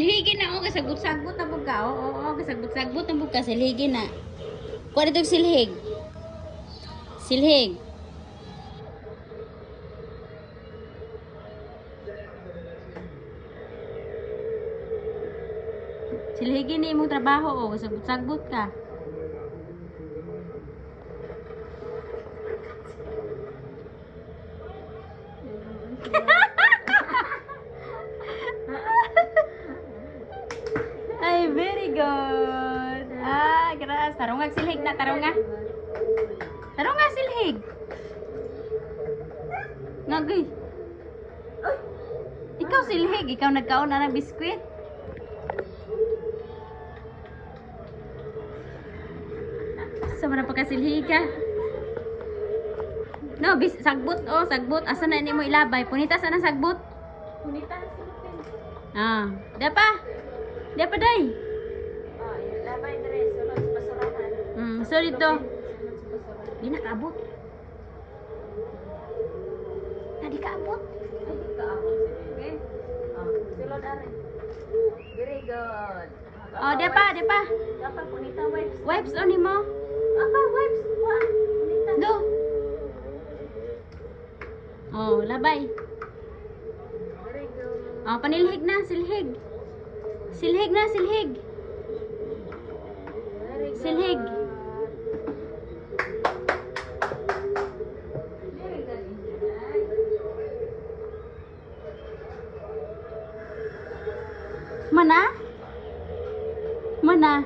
Silhigi na o kasagbot-sagbot na buka. Oo, kasagbot-sagbot na buka silhigi na. Kuha dito silhig. Silhig. Silhigi ni imong trabaho o kasagbot-sagbot ka. Ay, very good. Ah, graas. Tarungag silhig na, tarunga. Tarunga silhig. Nagay. Ikaw silhig, ikaw nagkaon na ng biskwit. Sama na pagkasilhig ka. No, sagbot oh, sagbot. Asa na ni mo ilabay? Punita sa na sagbot. Punita silupin. Ah, da pa. Da pa day. Oh, ilabay dire sulod sa basurahan. So dito. Sulod sa basurahan. Di nakaabot. Na di kaabot. Ay, kaabot sige. Oh, sulod are. Very good. Oh, da pa, da pa. Dapat punita wipes. Wipes on mo. Apa wipes? Wa. Punita. Do. Oh, labay. Very good. Oh, panilhig na, silhig. Silhig na, silhig. Very good. Silhig. Very good. Mana? Mana?